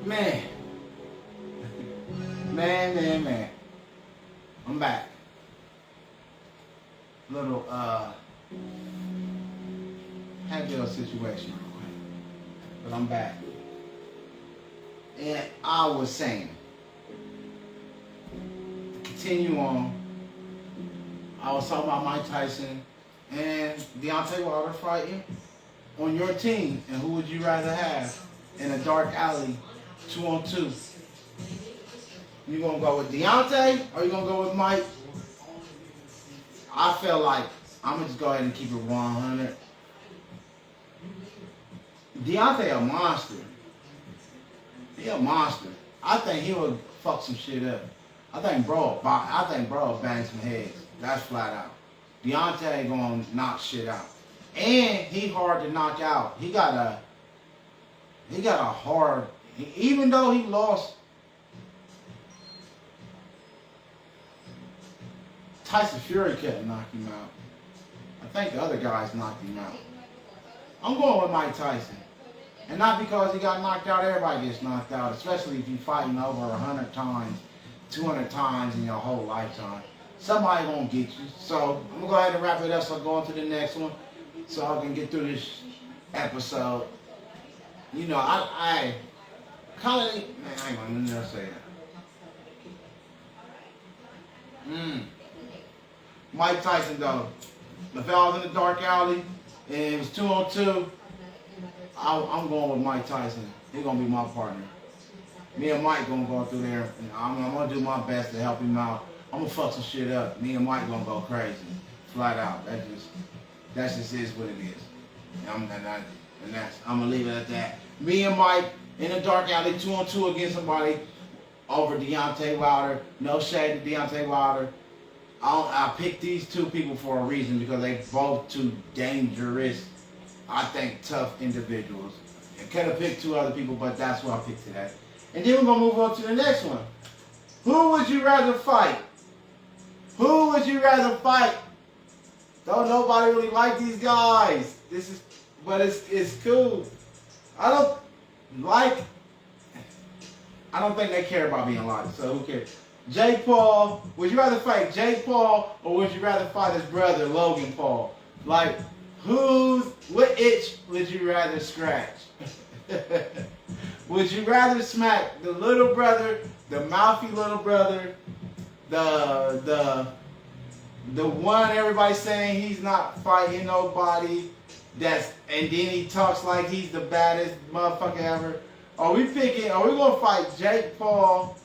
Man, man. I'm back. Little, had a little situation real quick. But I'm back. And I was saying, continue on. I was talking about Mike Tyson and Deontay Wilder fighting on your team. And who would you rather have in a dark alley, 2-on-2? You gonna go with Deontay or you gonna go with Mike? I feel like I'm gonna just go ahead and keep it 100. Deontay a monster. He a monster. I think he would fuck some shit up. I think bro will bang some heads. That's flat out. Deontay gonna knock shit out. And he hard to knock out. He got a hard, even though he lost, Tyson Fury couldn't knock him out. I think the other guys knocked him out. I'm going with Mike Tyson. And not because he got knocked out, everybody gets knocked out, especially if you're fighting over 100 times, 200 times in your whole lifetime. Somebody gonna get you. So I'm gonna go ahead and wrap it up so I go on to the next one so I can get through this episode. You know, I kind of, man, I ain't gonna never say that. Mike Tyson though, if I was in the dark alley and it was 2-on-2, I'm going with Mike Tyson. He's gonna be my partner. Me and Mike gonna go through there, and I'm gonna do my best to help him out. I'm gonna fuck some shit up. Me and Mike gonna go crazy, flat out. That just is what it is. I'm gonna leave it at that. Me and Mike in the dark alley, 2-on-2 against somebody over Deontay Wilder. No shade to Deontay Wilder. I picked these two people for a reason because they both two dangerous, I think, tough individuals. I could have picked two other people, but that's what I picked today. And then we're going to move on to the next one. Who would you rather fight? Who would you rather fight? Don't nobody really like these guys. But it's cool. I don't think they care about being liked, so who cares? Jake Paul, would you rather fight Jake Paul or would you rather fight his brother Logan Paul? Like, what itch would you rather scratch? Would you rather smack the little brother, the mouthy little brother, the one everybody's saying he's not fighting nobody, and then he talks like he's the baddest motherfucker ever? Are we gonna fight Jake Paul,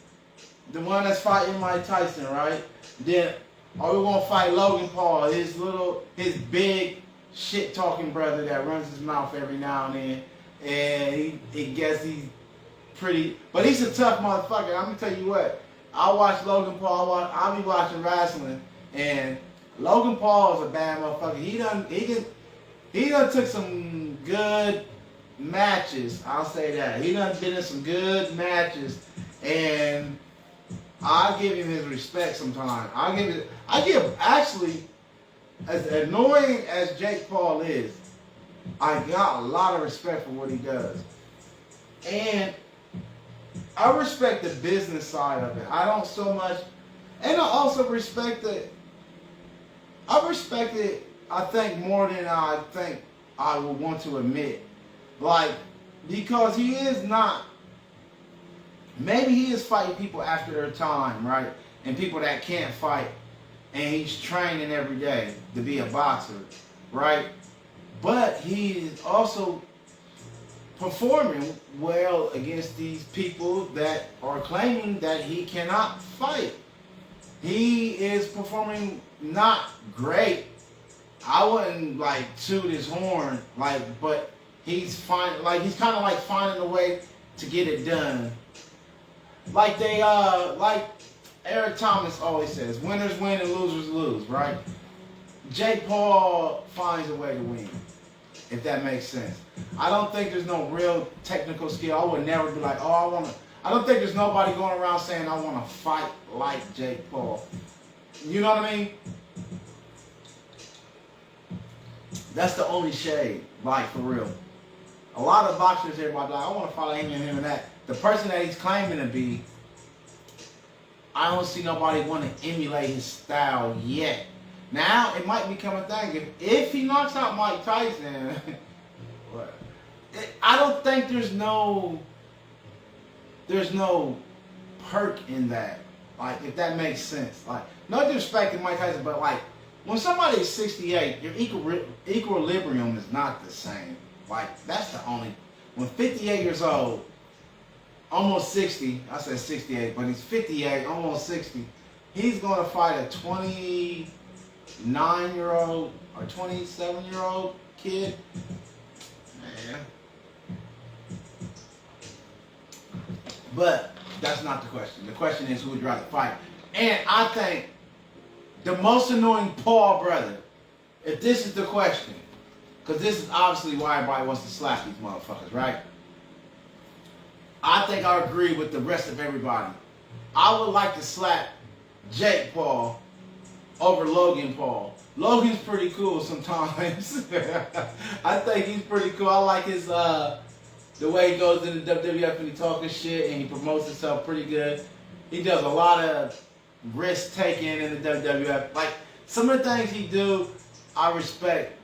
the one that's fighting Mike Tyson, right? Then are we gonna fight Logan Paul, his big shit talking brother that runs his mouth every now and then, and he guess he's pretty, but he's a tough motherfucker. I'm gonna tell you what, I watch Logan Paul. I'll be watching wrestling, and Logan Paul is a bad motherfucker. He done took some good matches. I'll say that. He done been in some good matches, and I give him his respect sometimes. I give actually, as annoying as Jake Paul is, I got a lot of respect for what he does. And I respect the business side of it. I don't so much, and I also respect it. I think more than I think I would want to admit. Like, because he is not, maybe he is fighting people after their time, right? And people that can't fight. And he's training every day to be a boxer, right? But he is also performing well against these people that are claiming that he cannot fight. He is performing not great. I wouldn't like toot his horn, but he's kind of like finding a way to get it done. Like Eric Thomas always says, winners win and losers lose, right? Jake Paul finds a way to win, if that makes sense. I don't think there's no real technical skill. I would never be like, I don't think there's nobody going around saying I want to fight like Jake Paul. You know what I mean? That's the only shade, like, for real. A lot of boxers, everybody like, I want to follow him and him and that. The person that he's claiming to be, I don't see nobody want to emulate his style yet. Now it might become a thing. If he knocks out Mike Tyson, I don't think there's no perk in that. Like, if that makes sense. Like, no disrespect to Mike Tyson, but like, when somebody is 68, your equilibrium is not the same. Like, that's the only. When 58 years old, almost 60, I said 68, but he's 58, almost 60, he's going to fight a 29-year-old or 27-year-old kid. Man. But that's not the question. The question is, who would you rather fight? And I think the most annoying Paul brother, if this is the question, because this is obviously why everybody wants to slap these motherfuckers, right? I think I agree with the rest of everybody. I would like to slap Jake Paul over Logan Paul. Logan's pretty cool sometimes. I think he's pretty cool. I like his the way he goes into WWF and he talking shit and he promotes himself pretty good. He does a lot of risk taking in the WWF. Like, some of the things he do, I respect.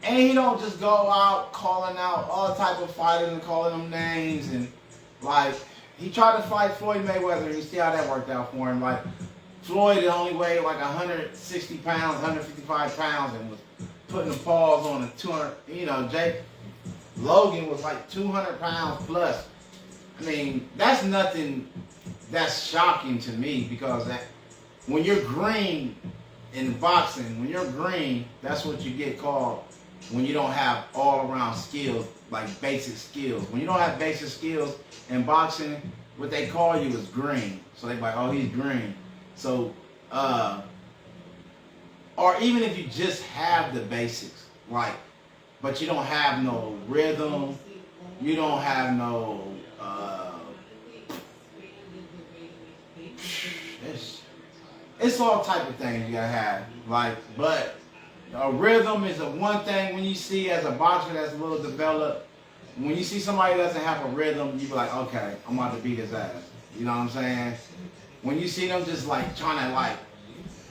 And he don't just go out calling out all type of fighters and calling them names. And like, he tried to fight Floyd Mayweather and you see how that worked out for him. Like, Floyd only weighed like 160 pounds, 155 pounds and was putting the paws on a 200, you know, Logan was like 200 pounds plus. I mean, that's nothing that's shocking to me, because that, when you're green in boxing, when you're green, that's what you get called when you don't have all-around skills, like basic skills. When you don't have basic skills in boxing, what they call you is green. So they're like, oh, he's green. So, or even if you just have the basics, like, but you don't have no rhythm, you don't have no, it's all type of things you gotta have. Like, but a rhythm is a one thing when you see as a boxer that's a little developed. When you see somebody that doesn't have a rhythm, you be like, okay, I'm about to beat his ass. You know what I'm saying? When you see them just like trying to like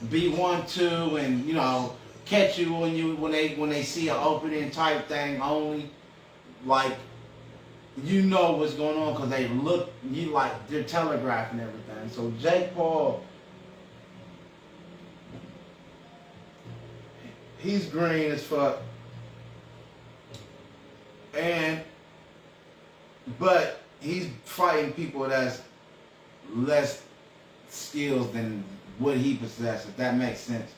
be 1-2 and, you know, catch you when they see an opening type thing only, like, you know what's going on because they look, you like, they're telegraphing everything. So Jake Paul, he's green as fuck. But he's fighting people that's less skills than what he possesses, if that makes sense.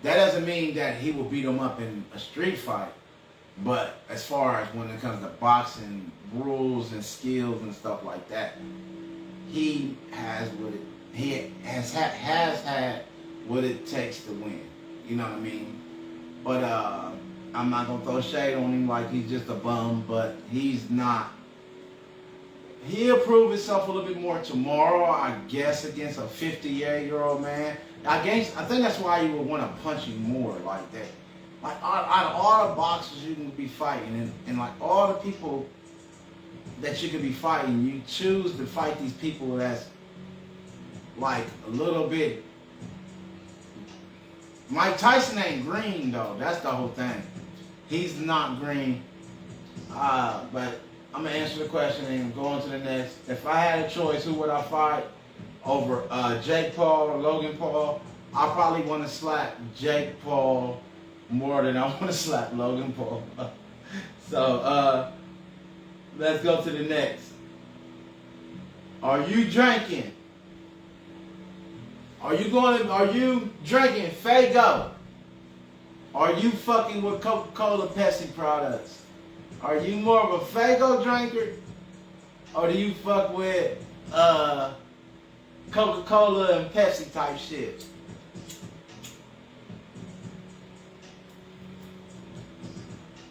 That doesn't mean that he will beat him up in a street fight. But as far as when it comes to boxing rules and skills and stuff like that, he has had what it takes to win. You know what I mean? But I'm not gonna throw shade on him like he's just a bum, but he's not. He'll prove himself a little bit more tomorrow, I guess, against a 58-year-old man. I think that's why you would want to punch him more like that. Like, out of all the boxers you can be fighting, and like all the people that you could be fighting, you choose to fight these people that's like a little bit. Mike Tyson ain't green though. That's the whole thing. He's not green. But I'm gonna answer the question and go on to the next. If I had a choice, who would I fight over Jake Paul or Logan Paul? I probably want to slap Jake Paul more than I want to slap Logan Paul. So let's go to the next. Are you drinking? Are you drinking Faygo? Are you fucking with Coca-Cola, Pepsi products? Are you more of a Faygo drinker? Or do you fuck with Coca-Cola and Pepsi type shit?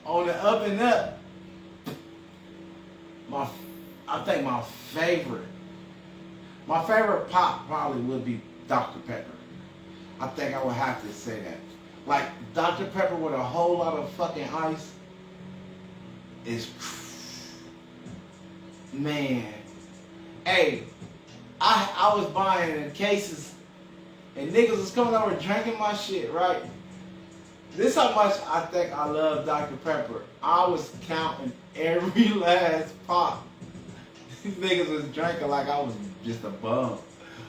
On the up and up, I think my favorite pop probably would be Dr. Pepper. I think I would have to say that. Like, Dr. Pepper with a whole lot of fucking ice is, man. Hey, I was buying in cases, and niggas was coming over drinking my shit, right? This how much I think I love Dr. Pepper. I was counting every last pop. These niggas was drinking like I was just a bum.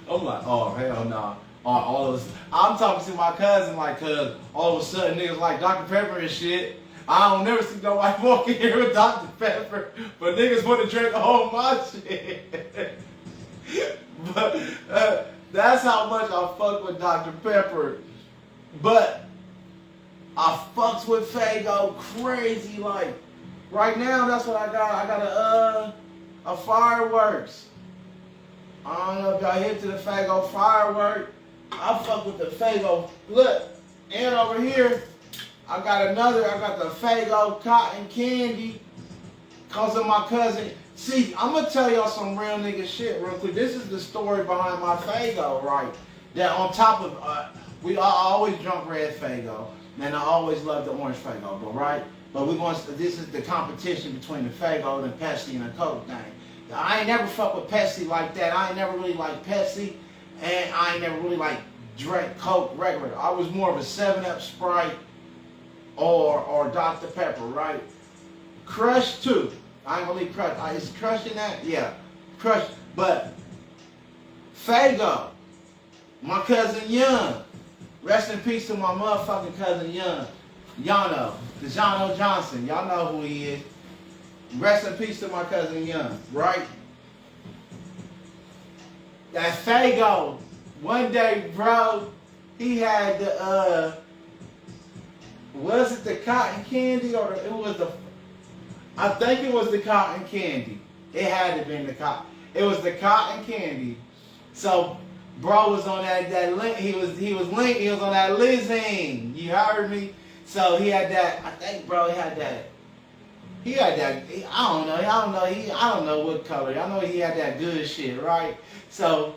I'm like, oh, hell no. I'm talking to my cousin like, cuz all of a sudden niggas like Dr. Pepper and shit. I don't never see nobody walking here with Dr. Pepper, but niggas want to drink all my shit. But that's how much I fuck with Dr. Pepper. But I fucks with Faygo crazy. Like, right now, that's what I got. I got a fireworks. I don't know if y'all hip to the Faygo firework. I fuck with the Faygo. Look, and over here, I got the Faygo cotton candy. Cause of my cousin. See, I'm gonna tell y'all some real nigga shit real quick. This is the story behind my Faygo, right? That on top of, I always drunk red Faygo. Man, I always loved the orange Faygo, this is the competition between the Faygo and the Pepsi and the Coke thing. I ain't never fuck with Pepsi like that. I ain't never really liked Pepsi, and I ain't never really like drank Coke regular. I was more of a 7-Up Sprite or Dr. Pepper, right? Crush too. I ain't gonna leave Crush. Is Crush in that? Yeah, Crush. But Faygo, my cousin Young. Rest in peace to my motherfucking cousin Young. Y'all know. DeJono Johnson. Y'all know who he is. Rest in peace to my cousin Young, right? That Faygo, one day, bro, he had the, was it the cotton candy or it was the, I think it was the cotton candy. It had to have been the cotton. It was the cotton candy. So, bro was on he was on that Lizine. You heard me? So he had that, I think bro had that, I don't know what color. I know he had that good shit, right? So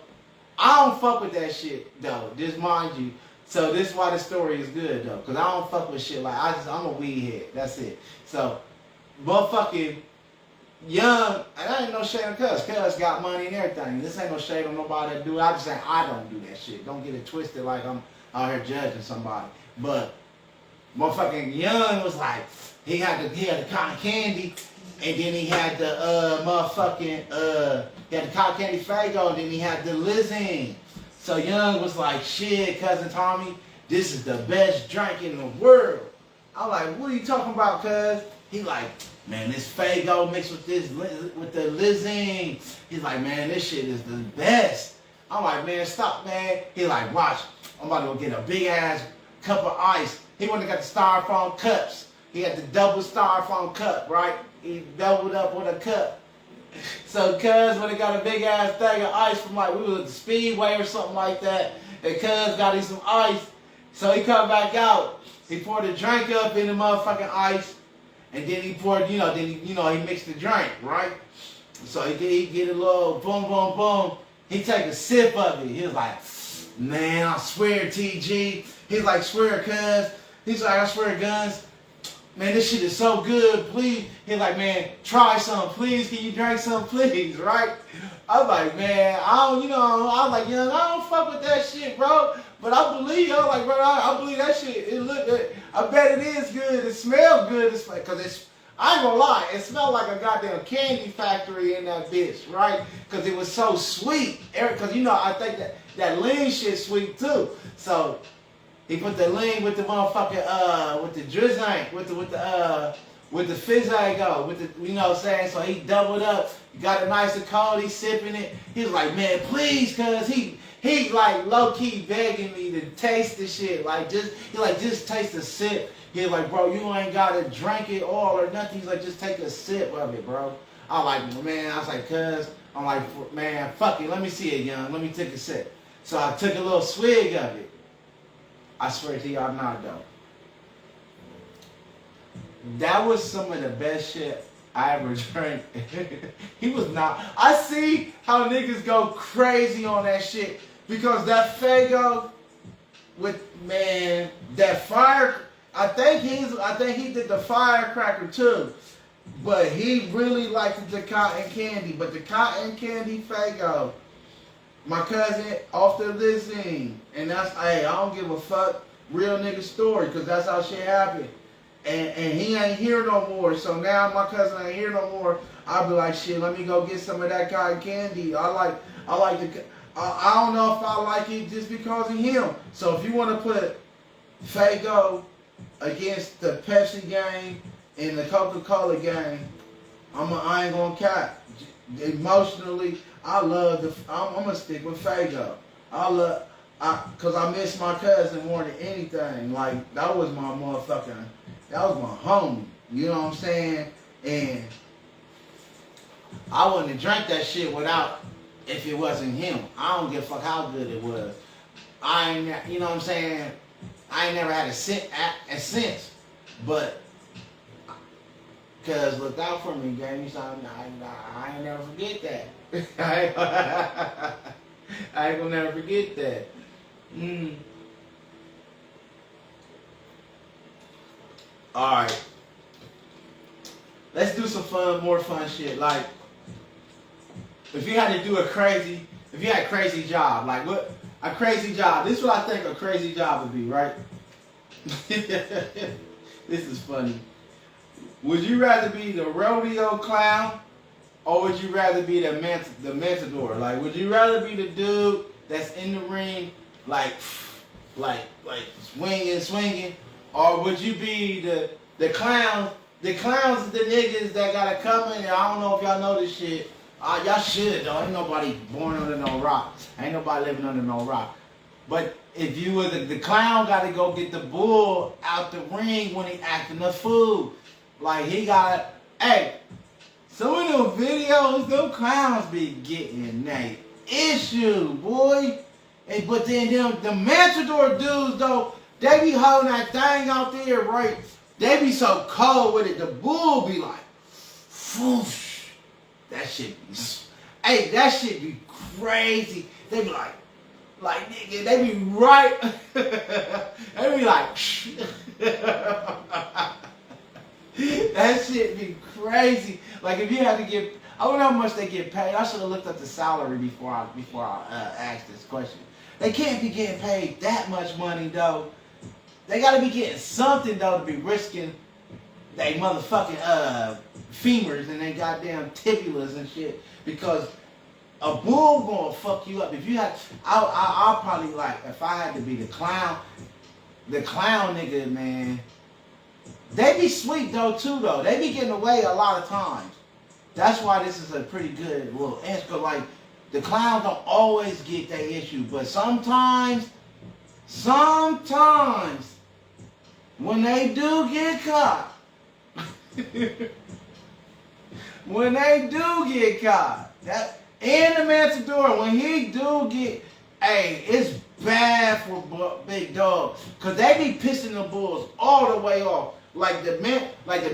I don't fuck with that shit though, just mind you. So this is why the story is good though, cause I don't fuck with shit like, I'm a weed head, that's it. So, motherfucking Young, and I ain't no shade on Cuz got money and everything. This ain't no shade on nobody that do it. I just saying I don't do that shit. Don't get it twisted like I'm out here judging somebody. But motherfucking Young was like, he had the cotton candy, and then he had the he had the cotton candy Faygo, and then he had the Lizine. So Young was like, shit, cousin Tommy, this is the best drink in the world. I'm like, what are you talking about, cuz? He like, man, this Faygo mixed with the Lizine. He's like, man, this shit is the best. I'm like, man, stop, man. He like, watch, I'm about to go get a big ass cup of ice. He went and got the styrofoam cups. He had the double styrofoam cup, right? He doubled up with a cup. So cuz when he got a big ass thing of ice from like, we was at the Speedway or something like that, and cuz got him some ice. So he come back out. He poured the drink up in the motherfucking ice. And then he poured, he mixed the drink, right? So he get a little boom, boom, boom. He take a sip of it. He was like, man, I swear, TG. He's like, swear, cuz. He's like, I swear, guns. Man, this shit is so good, please. He's like, man, try some, please. Can you drink some, please, right? I was like, man, I don't fuck with that shit, bro. But I believe, I believe that shit. I bet it is good. It smells good. I ain't gonna lie, it smelled like a goddamn candy factory in that bitch, right? Because it was so sweet. Because, I think that lean shit sweet too. So, he put the lean with the motherfucking, with the drizzank, with the Fizzago, you know what I'm saying? So he doubled up, he got a nice and cold, he's sipping it. He was like, man, please, cuz he like low-key begging me to taste the shit. Just taste a sip. He's like, bro, you ain't gotta drink it all or nothing. He's like, just take a sip of it, bro. I was like, cuz, I'm like, man, fuck it, let me see it, Young. Let me take a sip. So I took a little swig of it. I swear to y'all not though. That was some of the best shit I ever drank. He was not. I see how niggas go crazy on that shit. Because that Faygo with, man, that fire, I think he did the firecracker too. But he really liked the cotton candy. But the cotton candy Fago, my cousin off the listening, and that's, hey, I don't give a fuck, real nigga story, because that's how shit happened. And he ain't here no more. So now my cousin ain't here no more. I'll be like, shit, let me go get some of that cotton candy. I like the. I don't know if I like it just because of him. So if you want to put Fago against the Pepsi game and the Coca-Cola game, I ain't gonna cap. Emotionally, I'm gonna stick with Fago. Cause I miss my cousin more than anything. Like, that was my motherfucking, that was my homie. You know what I'm saying? And I wouldn't have drank that shit without, if it wasn't him. I don't give a fuck how good it was. You know what I'm saying? I ain't never had a sense, but cause look out for me, gave me something. I ain't never forget that. I ain't gonna never forget that. All right, let's do some more fun shit. Like, if you had to do if you had a crazy job, like what a crazy job. This is what I think a crazy job would be, right? This is funny. Would you rather be the rodeo clown, or would you rather be the matador? Like, would you rather be the dude that's in the ring, like swinging, or would you be the clown? The clowns is the niggas that gotta come in. I don't know if y'all know this shit. Y'all should though. Ain't nobody born under no rock. Ain't nobody living under no rock. But if you were the clown, got to go get the bull out the ring when he acting a fool. Like, he got, hey, some of them videos, them clowns be getting that issue, boy. And, but then the matador dudes though, they be holding that thing out there, right? They be so cold with it. The bull be like, whoosh. That shit be, hey, that shit be crazy. They be like nigga, they be right. They be like, that shit be crazy. Like, if you had to get, I wonder how much they get paid. I should have looked up the salary before I asked this question. They can't be getting paid that much money though. They gotta be getting something though to be risking they motherfucking femurs and they goddamn tibulas and shit, because a bull gonna fuck you up. If you had, I'll probably, like, if I had to be the clown nigga, man. They be sweet though too though. They be getting away a lot of times. That's why this is a pretty good little answer. Like, the clowns don't always get their issue, but sometimes when they do get caught. When they do get caught, that and the matador, when he do get, hey, it's bad for big dogs, cause they be pissing the bulls all the way off. Like the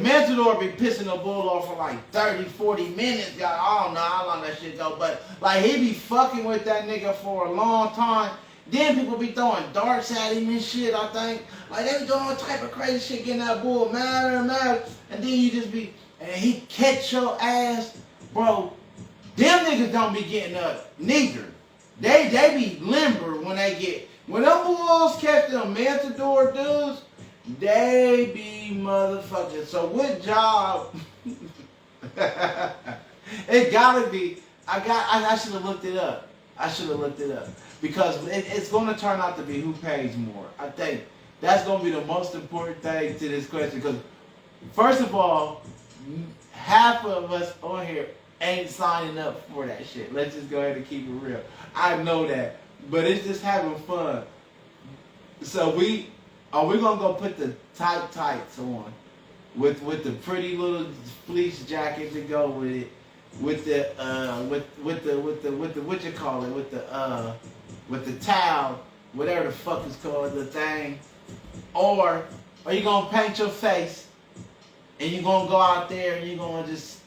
matador be pissing the bull off for like 30, 40 minutes. Y'all, I don't know how long that shit go, but like, he be fucking with that nigga for a long time. Then people be throwing darts at him and shit, I think. Like, they be doing all type of crazy shit, getting that bull madder and madder. And then you just be, and he catch your ass. Bro, them niggas don't be getting up neither. They be limber when them bulls catch them matador dudes, they be motherfuckers. So what job? It gotta be, I should have looked it up. Because it's going to turn out to be who pays more. I think that's going to be the most important thing to this question. Because, first of all, half of us on here ain't signing up for that shit. Let's just go ahead and keep it real. I know that. But it's just having fun. So we going to go put the tight tights on with the pretty little fleece jacket to go with it. With the what you call it, with the towel, whatever the fuck is called, the thing, or are you gonna paint your face and you're gonna go out there and you're gonna just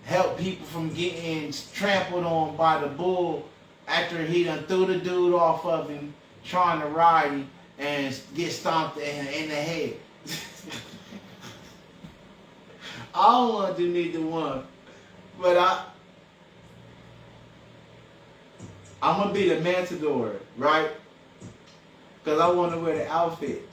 help people from getting trampled on by the bull after he done threw the dude off of him trying to ride him and get stomped in the head? I don't want to do neither one. But I'm going to be the matador, right? Because I want to wear the outfit.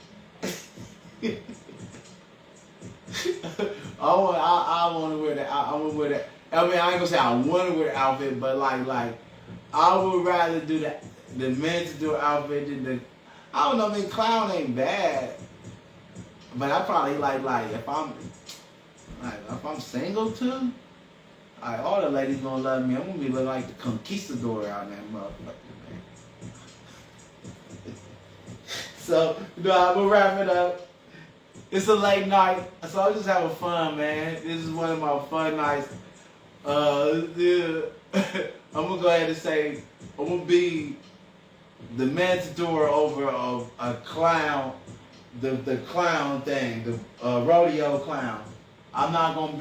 I want to wear the. I want to wear the. I mean, I ain't gonna say I want to wear the outfit, but like, I would rather do the matador outfit than the. I don't know. I mean, clown ain't bad, but I probably like if I'm single too. All the ladies gonna love me. I'm gonna be looking like the conquistador out in that motherfucker, man. So, I'm gonna wrap it up. It's a late night, so I'm just having fun, man. This is one of my fun nights. Yeah. I'm gonna go ahead and say I'm gonna be the matador over a clown, the clown thing, the rodeo clown. I don't want to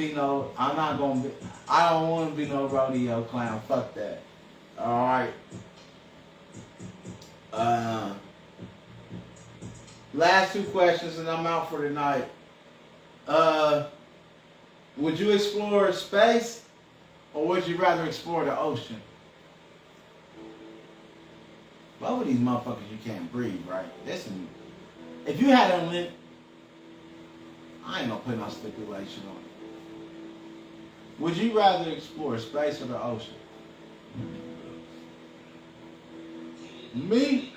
be no rodeo clown. Fuck that. All right. Last two questions and I'm out for tonight. Would you explore space or would you rather explore the ocean? Both of these motherfuckers you can't breathe, right? Listen, if you had unlimited, I ain't gonna put no stipulation on it. Would you rather explore space or the ocean? Me?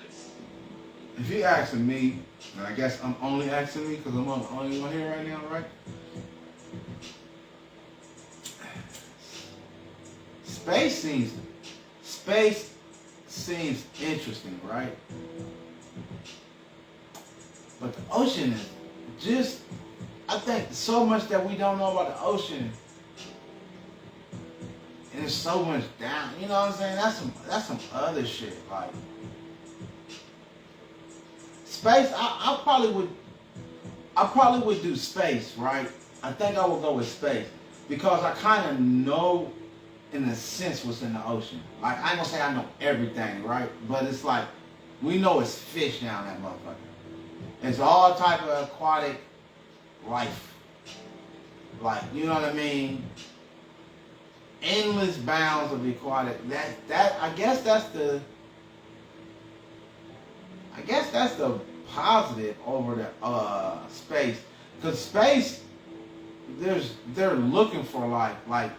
If you're asking me, and I guess I'm only asking me because I'm the only one here right now, right? Space seems interesting, right? But the ocean is just, I think so much that we don't know about the ocean. And there's so much down, you know what I'm saying? That's some other shit, like. Space, I probably would do space, right? I think I would go with space because I kind of know, in a sense, what's in the ocean. Like, I ain't gonna say I know everything, right? But it's like, we know it's fish down that motherfucker. It's all type of aquatic life. Like, you know what I mean? Endless bounds of aquatic. I guess that's the positive over the space. Because space, they're looking for life. Like,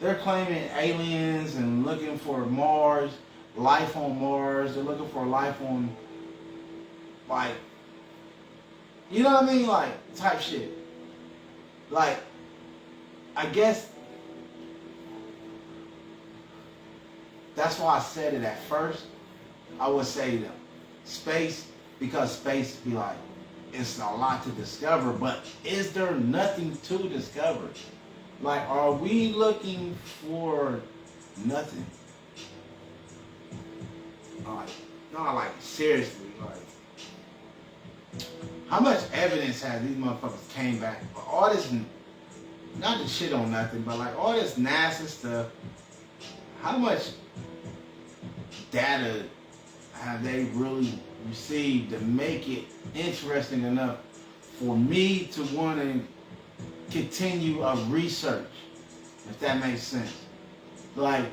they're claiming aliens and looking for Mars, life on Mars. They're looking for life on, like, you know what I mean? Like, type shit. Like, I guess that's why I said it at first. I would say space, because space be like, it's a lot to discover, but is there nothing to discover? Like, are we looking for nothing? Like, seriously, like, how much evidence has these motherfuckers came back? All this, not to shit on nothing, but like all this NASA stuff, how much data have they really received to make it interesting enough for me to want to continue a research, if that makes sense? Like,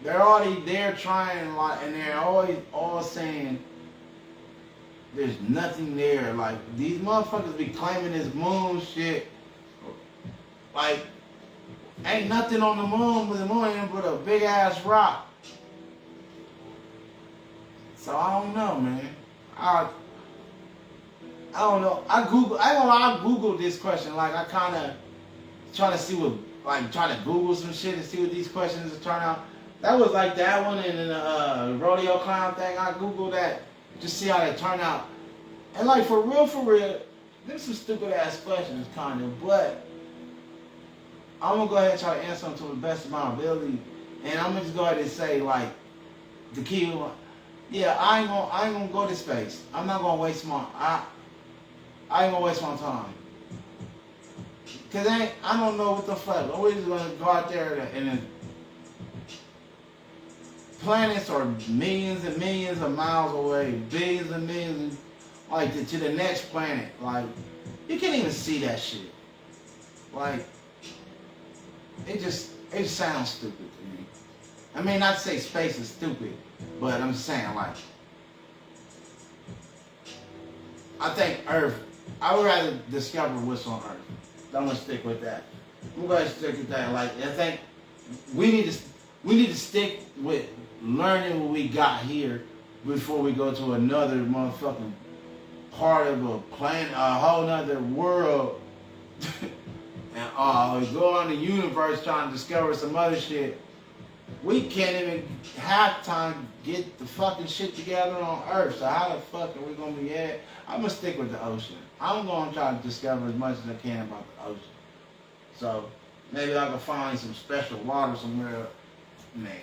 they're already there trying, like, and they're always all saying there's nothing there. Like, these motherfuckers be claiming this moon shit. Like, ain't nothing on the moon, but the moon ain't but a big ass rock. So I don't know, man. I don't know. I Googled this question. Like, I kind of trying to see what, like, trying to Google some shit and see what these questions are turn out. That was like that one, and then the rodeo clown thing. I Googled that, just see how they turn out. And like, for real, there's some stupid ass questions, kind of, but I'm gonna go ahead and try to answer them to the best of my ability. And I'm gonna just go ahead and say, like, the key. Yeah, I ain't gonna go to space. I'm not gonna waste my. I ain't gonna waste my time. Cause I don't know what the fuck. We're just gonna go out there and planets are millions and millions of miles away, billions and millions, like to the next planet. Like, you can't even see that shit. Like, it just sounds stupid to me. I mean, not to say space is stupid, but I'm just saying, like, I think Earth, I would rather discover what's on Earth. I'm gonna stick with that. I'm gonna stick with that. Like, I think we need to stick with learning what we got here before we go to another motherfucking part of a planet, a whole nother world, and go on the universe trying to discover some other shit. We can't even half time get the fucking shit together on Earth. So how the fuck are we gonna be at? I'm gonna stick with the ocean. I'm gonna try to discover as much as I can about the ocean. So maybe I can find some special water somewhere. Man,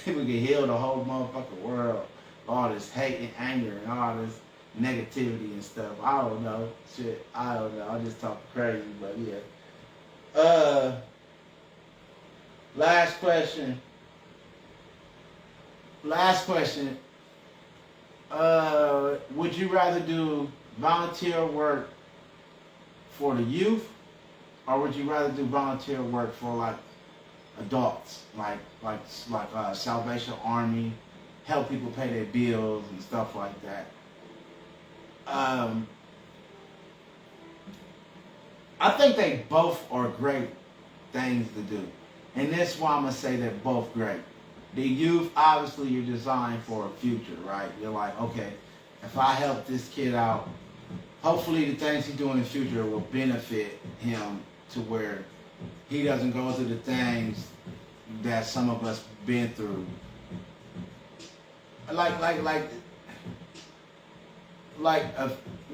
we can heal the whole motherfucking world. All this hate and anger and all this negativity and stuff. I don't know. Shit, I don't know. I'm just talking crazy, but yeah. Last question. Would you rather do volunteer work for the youth, or would you rather do volunteer work for like adults, like Salvation Army, help people pay their bills and stuff like that? I think they both are great things to do, and that's why I'm gonna say they're both great. The youth, obviously, you're designed for a future, right? You're like, okay, if I help this kid out, hopefully the things he do in the future will benefit him to where he doesn't go through the things that some of us been through.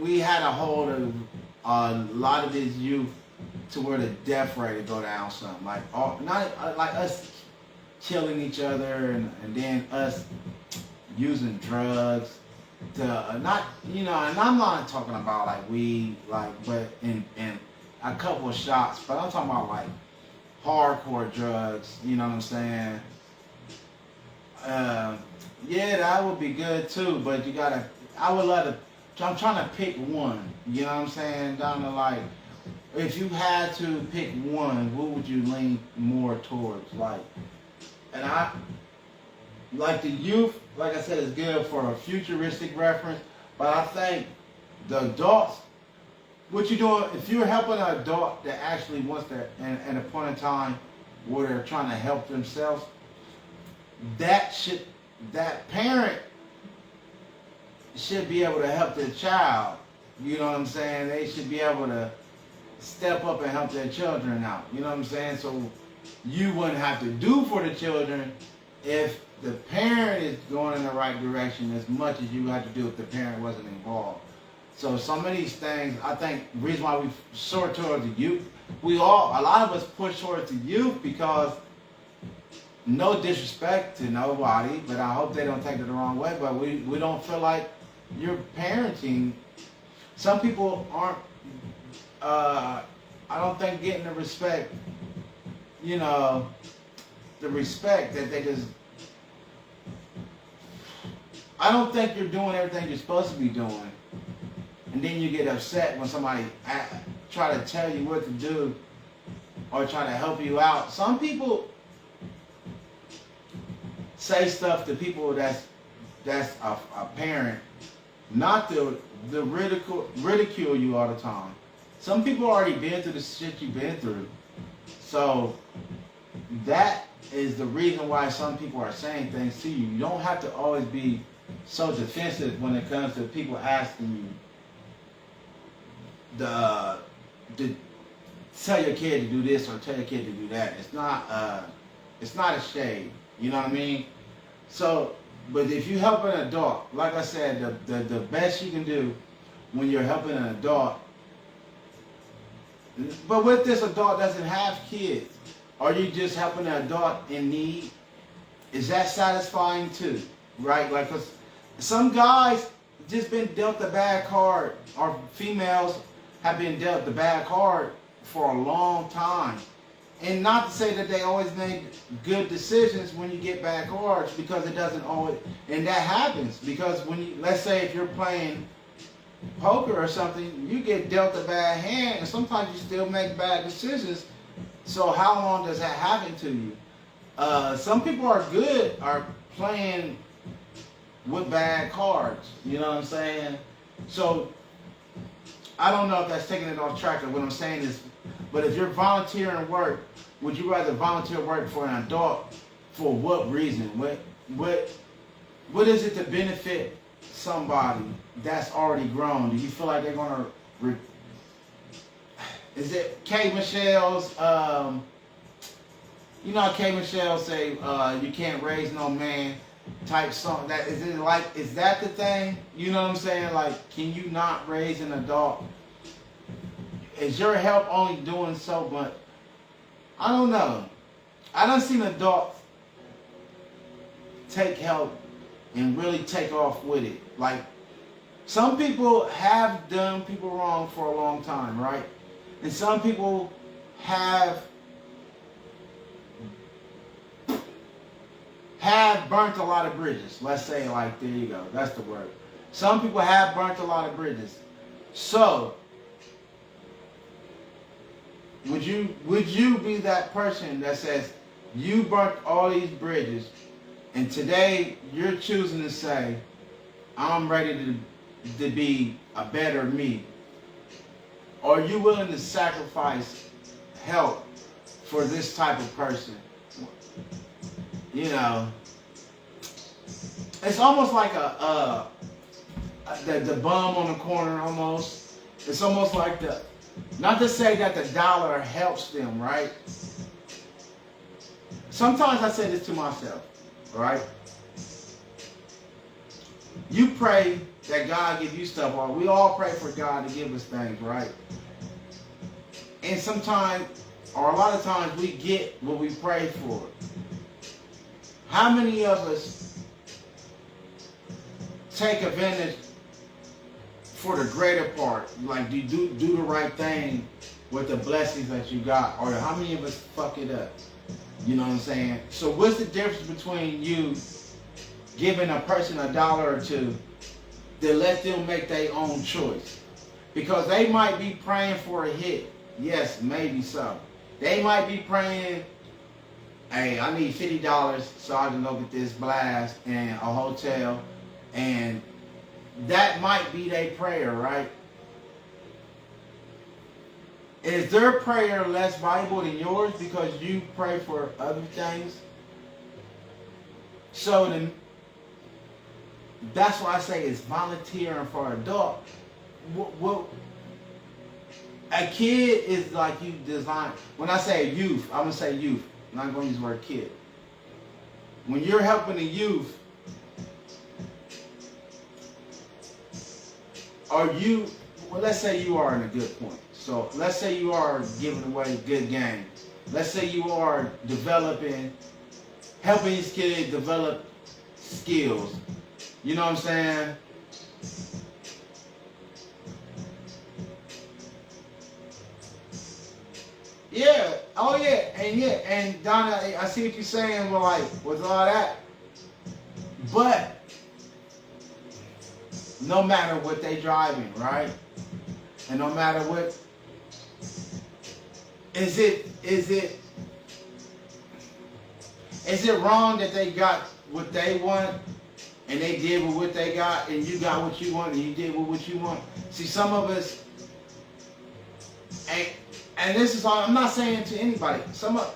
We had a hold of a lot of these youth to where the death rate would go down some. Like us killing each other and then us using drugs to not, you know, and I'm not talking about like weed, like, but in a couple of shots, but I'm talking about like hardcore drugs, you know what I'm saying? Yeah, that would be good too, but you gotta, I'm trying to pick one, you know what I'm saying? Down to like, if you had to pick one, what would you lean more towards? Like, and I, like the youth, like I said, is good for a futuristic reference, but I think the adults, what you're doing, if you're helping an adult that actually wants to, at a point in time where they're trying to help themselves, that parent should be able to help their child. You know what I'm saying? They should be able to step up and help their children out. You know what I'm saying? So you wouldn't have to do for the children if the parent is going in the right direction as much as you have to do if the parent wasn't involved. So some of these things, I think the reason why we soar towards the youth, a lot of us push towards the youth because, no disrespect to nobody, but I hope they don't take it the wrong way, but we don't feel like you're parenting. Some people aren't, I don't think getting the respect, you know, the respect that they just, I don't think you're doing everything you're supposed to be doing. And then you get upset when somebody try to tell you what to do or try to help you out. Some people say stuff to people that's a parent, not to ridicule you all the time. Some people already been through the shit you've been through. So that is the reason why some people are saying things to you. You don't have to always be so defensive when it comes to people asking you to tell your kid to do this or tell your kid to do that. It's not a shade. You know what I mean? So, but if you help an adult, like I said, the best you can do when you're helping an adult, but what if this adult doesn't have kids? Are you just helping an adult in need? Is that satisfying too? Right? Like, 'cause some guys just been dealt a bad card, or females have been dealt the bad card for a long time. And not to say that they always make good decisions when you get bad cards, because it doesn't always, and that happens because when you, let's say if you're playing poker or something, you get dealt a bad hand, and sometimes you still make bad decisions. So how long does that happen to you? Some people are good, are playing with bad cards. You know what I'm saying? So I don't know if that's taking it off track. Or what I'm saying is, but if you're volunteering work, would you rather volunteer work for an adult? For what reason? What is it to benefit somebody that's already grown? Do you feel like they're gonna? Is it K. Michelle's? You know how K. Michelle say you can't raise no man type song. That is it. Like, is that the thing? You know what I'm saying? Like, can you not raise an adult? Is your help only doing so much? I don't know. I done seen adults take help and really take off with it. Like, some people have done people wrong for a long time, right? And some people have burnt a lot of bridges. Let's say, like, there you go. That's the word. Some people have burnt a lot of bridges. So, would you be that person that says, you burnt all these bridges, and today you're choosing to say, I'm ready to be a better me? Or are you willing to sacrifice help for this type of person? You know, it's almost like the bum on the corner almost. It's almost like not to say that the dollar helps them, right? Sometimes I say this to myself, right? You pray that God give you stuff, or we all pray for God to give us things, right? And sometimes, or a lot of times, we get what we pray for. How many of us take advantage for the greater part? Like, do the right thing with the blessings that you got? Or how many of us fuck it up? You know what I'm saying? So what's the difference between you giving a person $1 or $2 to let them make their own choice? Because they might be praying for a hit. Yes, maybe so. They might be praying, hey, I need $50 so I can go get this blast and a hotel. And that might be their prayer, right? Is their prayer less valuable than yours because you pray for other things? So then, that's why I say it's volunteering for an adult. A kid is like you design. When I say youth, I'm going to say youth. I'm not going to use the word kid. When you're helping a youth, are you, well, let's say you are in a good point. So let's say you are giving away good game. Let's say you are developing, helping these kids develop skills. You know what I'm saying? Yeah. Oh yeah. And Donna, I see what you're saying. Well, like, with all that, but no matter what they driving, right? And no matter what, is it wrong that they got what they want and they did with what they got, and you got what you want and you did with what you want? See, some of us ain't, and this is all, I'm not saying to anybody, some of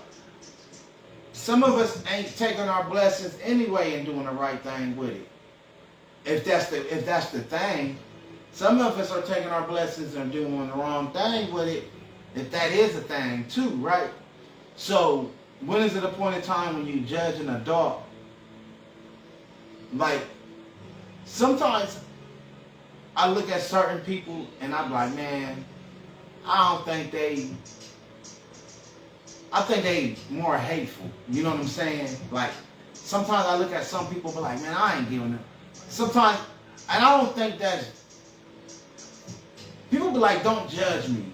us ain't taking our blessings anyway and doing the right thing with it. If that's the thing, some of us are taking our blessings and doing the wrong thing with it, if that is a thing too, right? So when is it a point in time when you judge an adult? Like, sometimes I look at certain people and I'm like, man, I think they more hateful. You know what I'm saying? Like, sometimes I look at some people and be like, man, I ain't giving it. Sometimes, and I don't think that, people be like, don't judge me.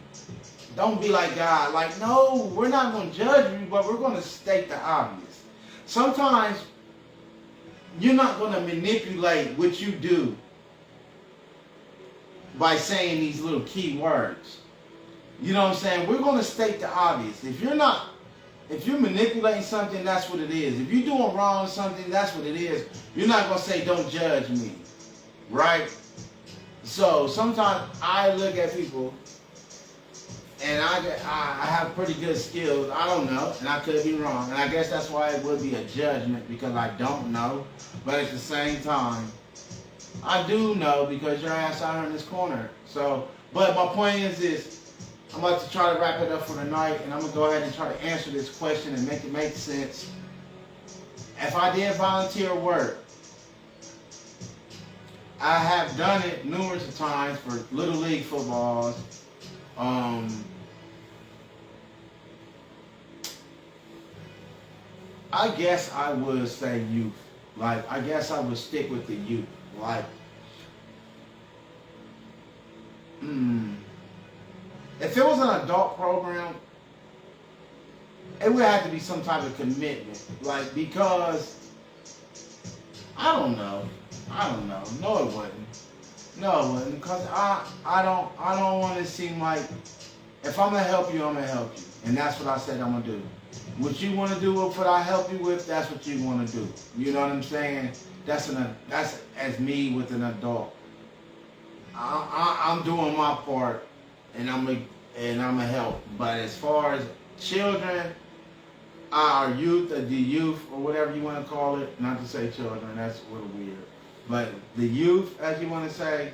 Don't be like God. Like, no, we're not going to judge you, but we're going to state the obvious. Sometimes, you're not going to manipulate what you do by saying these little key words. You know what I'm saying? We're going to state the obvious. If you're manipulating something, that's what it is. If you're doing wrong with something, that's what it is. You're not going to say, don't judge me. Right? So sometimes I look at people and I have pretty good skills. I don't know, and I could be wrong. And I guess that's why it would be a judgment, because I don't know. But at the same time, I do know, because your ass out here in this corner. So, but my point is this. I'm about to try to wrap it up for the night, and I'm going to go ahead and try to answer this question and make it make sense. If I did volunteer work, I have done it numerous of times for Little League footballs. I guess I would say youth. Like, I guess I would stick with the youth. Like, if it was an adult program, it would have to be some type of commitment. Like, because, I don't know. No, it wouldn't. Because I don't want to seem like, if I'm going to help you, I'm going to help you. And that's what I said I'm going to do. What you want to do with what I help you with, that's what you want to do. You know what I'm saying? That's as me with an adult. I'm doing my part, and I'm a help. But as far as children, our youth, or the youth, or whatever you want to call it, not to say children, that's a little weird. But the youth, as you want to say,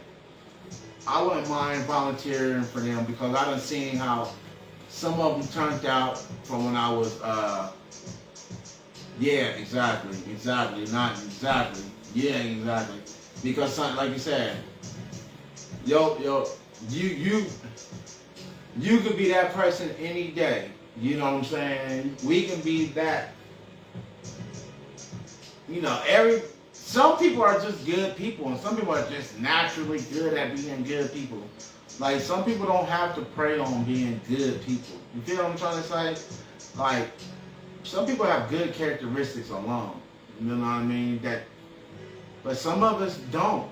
I wouldn't mind volunteering for them, because I done seen how some of them turned out from when I was, because like you said, you could be that person any day. You know what I'm saying? We can be that. You know, some people are just good people, and some people are just naturally good at being good people. Like, some people don't have to prey on being good people. You feel what I'm trying to say? Like, some people have good characteristics alone. You know what I mean? But some of us don't.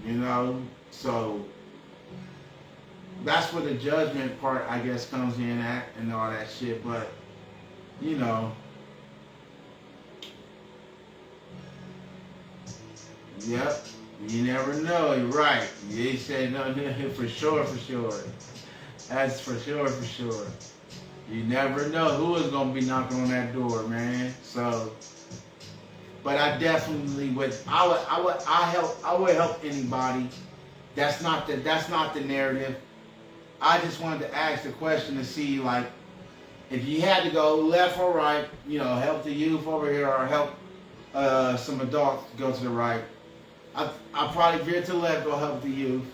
You know? So, that's where the judgment part, I guess, comes in at, and all that shit. But, you know. Yep. You never know. You're right. You said no, for sure. That's for sure. You never know who is gonna be knocking on that door, man. So, but I definitely would. I would help anybody. That's not the narrative. I just wanted to ask the question to see, like, if you had to go left or right, you know, help the youth over here, or help some adults go to the right. I probably veer to the left, go help the youth.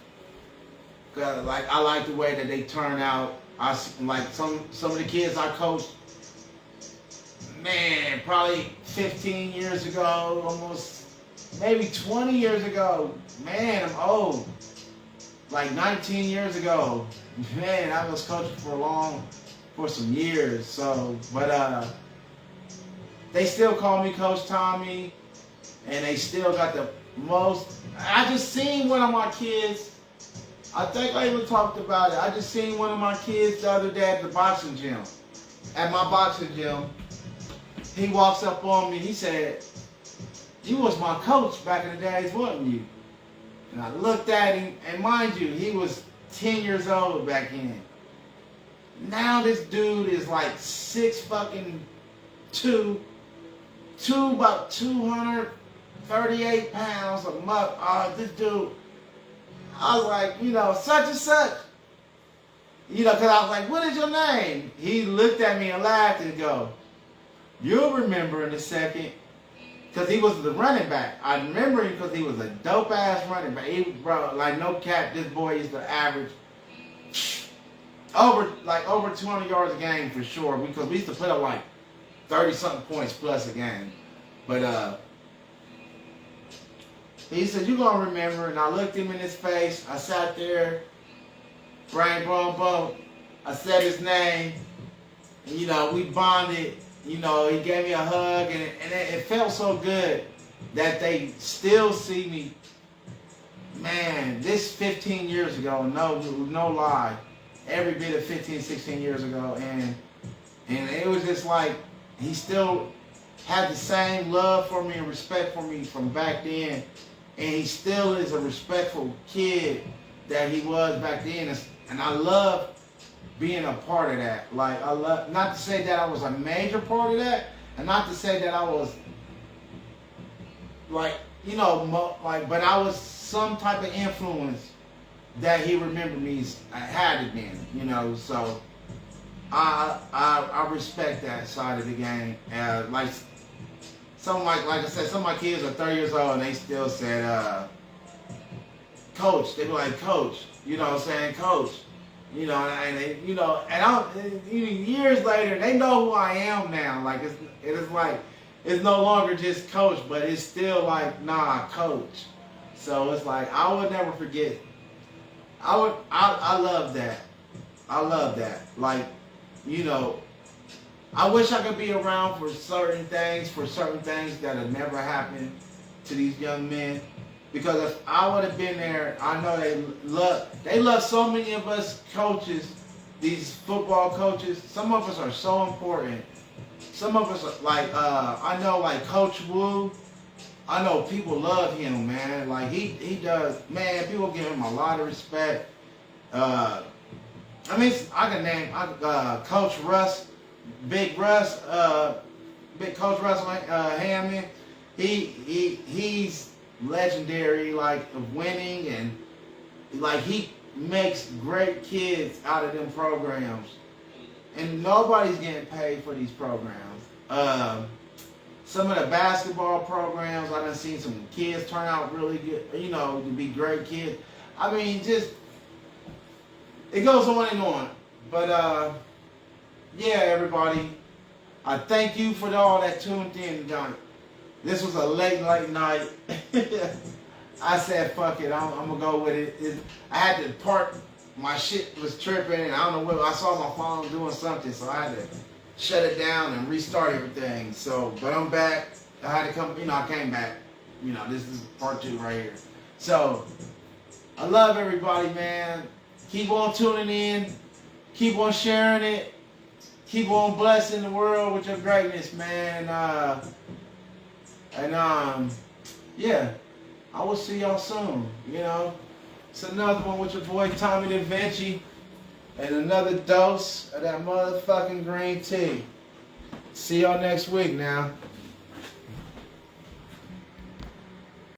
Cause like, I like the way that they turn out. I like some of the kids I coached. Man, probably 15 years ago, almost maybe 20 years ago. Man, I'm old. Like 19 years ago. Man, I was coaching for some years. So, but they still call me Coach Tommy, and they still got the most. I just seen one of my kids. I think I even talked about it. I just seen one of my kids the other day at the boxing gym. At my boxing gym, he walks up on me. He said, "You was my coach back in the days, wasn't you?" And I looked at him, and mind you, he was 10 years old back then. Now this dude is like 6'2", about 238 pounds a month. This dude, I was like, you know, such and such. You know, because I was like, what is your name? He looked at me and laughed and go, "You'll remember in a second." Because he was the running back. I remember him because he was a dope-ass running back. He, bro, like, no cap, this boy used to average over 200 yards a game for sure. Because we used to put up like 30-something points plus a game. But, he said, "You're going to remember." And I looked him in his face. I sat there, brain, boom. I said his name. And, you know, we bonded. You know, he gave me a hug. And it felt so good that they still see me, man, this 15 years ago, no lie, every bit of 15, 16 years ago, and it was just like he still had the same love for me and respect for me from back then, and he still is a respectful kid that he was back then, and I love being a part of that. Like, I love, not to say that I was a major part of that, and not to say that I was like, you know, like, but I was some type of influence that he remembered me. I had it been, you know. So I respect that side of the game. Like I said, some of my kids are 30 years old and they still said, Coach. They be like, Coach. You know what I'm saying, Coach. You know, and they, you know, and years later, they know who I am now. Like, it is like, it's no longer just Coach, but it's still like, nah, Coach. So it's like, I would never forget. I love that. I love that. Like, you know, I wish I could be around for certain things that have never happened to these young men. Because if I would have been there, I know they love so many of us coaches, these football coaches. Some of us are so important. Some of us are like, I know like Coach Wu, I know people love him, man. Like he does, man, people give him a lot of respect. I mean, I can name Coach Russ, Big Coach Russ Hammond. He's legendary, like, of winning, and like he makes great kids out of them programs, and nobody's getting paid for these programs. Some of the basketball programs, I done seen some kids turn out really good, you know, to be great kids. I mean, just it goes on and on. But yeah, everybody, I thank you for all that tuned in tonight. This was a late night. I said, fuck it, I'm going to go with it. I had to park, my shit was tripping, and I don't know what, I saw my phone doing something, so I had to shut it down and restart everything. So, but I'm back. I had to come, you know, I came back. You know, this is part 2 right here. So, I love everybody, man. Keep on tuning in. Keep on sharing it. Keep on blessing the world with your greatness, man. Yeah, I will see y'all soon, you know. It's another one with your boy Tommy Davinci, and another dose of that motherfucking green tea. See y'all next week now.